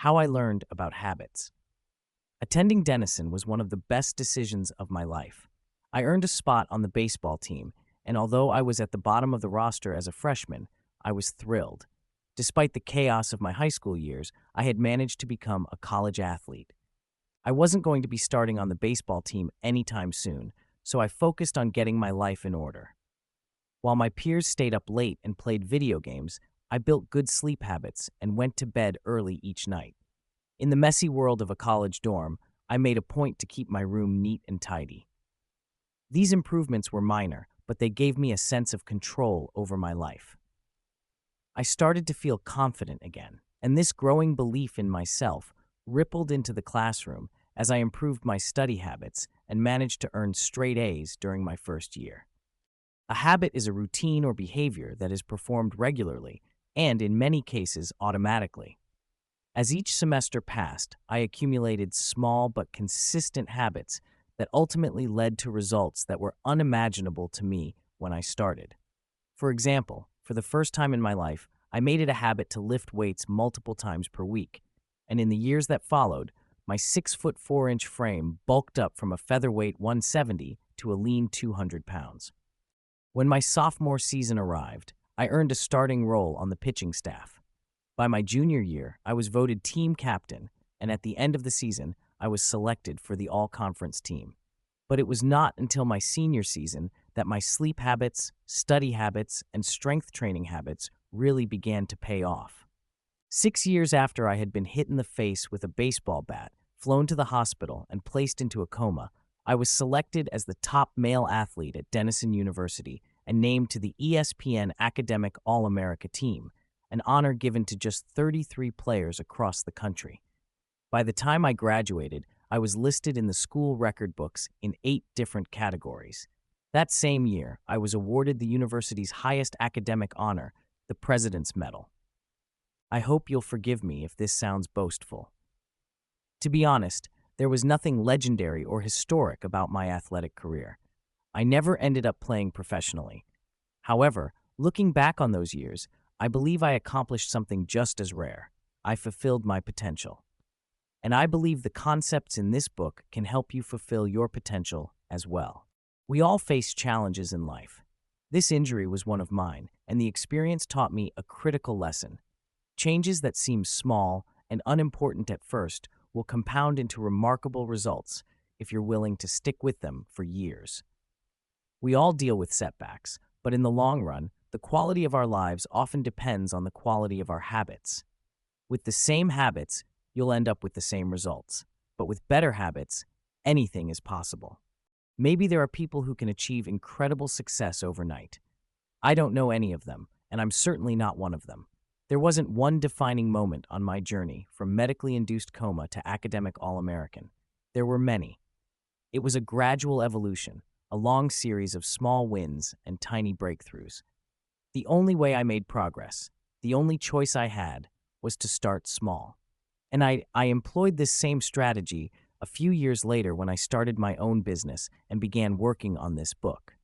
How I learned about habits. Attending Denison was one of the best decisions of my life. I earned a spot on the baseball team, and although I was at the bottom of the roster as a freshman, I was thrilled. Despite the chaos of my high school years, I had managed to become a college athlete. I wasn't going to be starting on the baseball team anytime soon, so I focused on getting my life in order. While my peers stayed up late and played video games, I built good sleep habits and went to bed early each night. In the messy world of a college dorm, I made a point to keep my room neat and tidy. These improvements were minor, but they gave me a sense of control over my life. I started to feel confident again, and this growing belief in myself rippled into the classroom as I improved my study habits and managed to earn straight A's during my first year. A habit is a routine or behavior that is performed regularly and, in many cases, automatically. As each semester passed, I accumulated small but consistent habits that ultimately led to results that were unimaginable to me when I started. For example, for the first time in my life, I made it a habit to lift weights multiple times per week, and in the years that followed, my 6-foot 4-inch frame bulked up from a featherweight 170 to a lean 200 pounds. When my sophomore season arrived, I earned a starting role on the pitching staff. By my junior year, I was voted team captain, and at the end of the season, I was selected for the all-conference team. But it was not until my senior season that my sleep habits, study habits, and strength training habits really began to pay off. 6 years after I had been hit in the face with a baseball bat, flown to the hospital, and placed into a coma, I was selected as the top male athlete at Denison University and named to the ESPN Academic All-America team, an honor given to just 33 players across the country. By the time I graduated, I was listed in the school record books in 8 different categories. That same year, I was awarded the university's highest academic honor, the President's Medal. I hope you'll forgive me if this sounds boastful. To be honest, there was nothing legendary or historic about my athletic career. I never ended up playing professionally. However, looking back on those years, I believe I accomplished something just as rare. I fulfilled my potential. And I believe the concepts in this book can help you fulfill your potential as well. We all face challenges in life. This injury was one of mine, and the experience taught me a critical lesson. Changes that seem small and unimportant at first will compound into remarkable results if you're willing to stick with them for years. We all deal with setbacks, but in the long run, the quality of our lives often depends on the quality of our habits. With the same habits, you'll end up with the same results. But with better habits, anything is possible. Maybe there are people who can achieve incredible success overnight. I don't know any of them, and I'm certainly not one of them. There wasn't one defining moment on my journey from medically induced coma to academic All-American. There were many. It was a gradual evolution, a long series of small wins and tiny breakthroughs. The only way I made progress, the only choice I had, was to start small. And I employed this same strategy a few years later when I started my own business and began working on this book.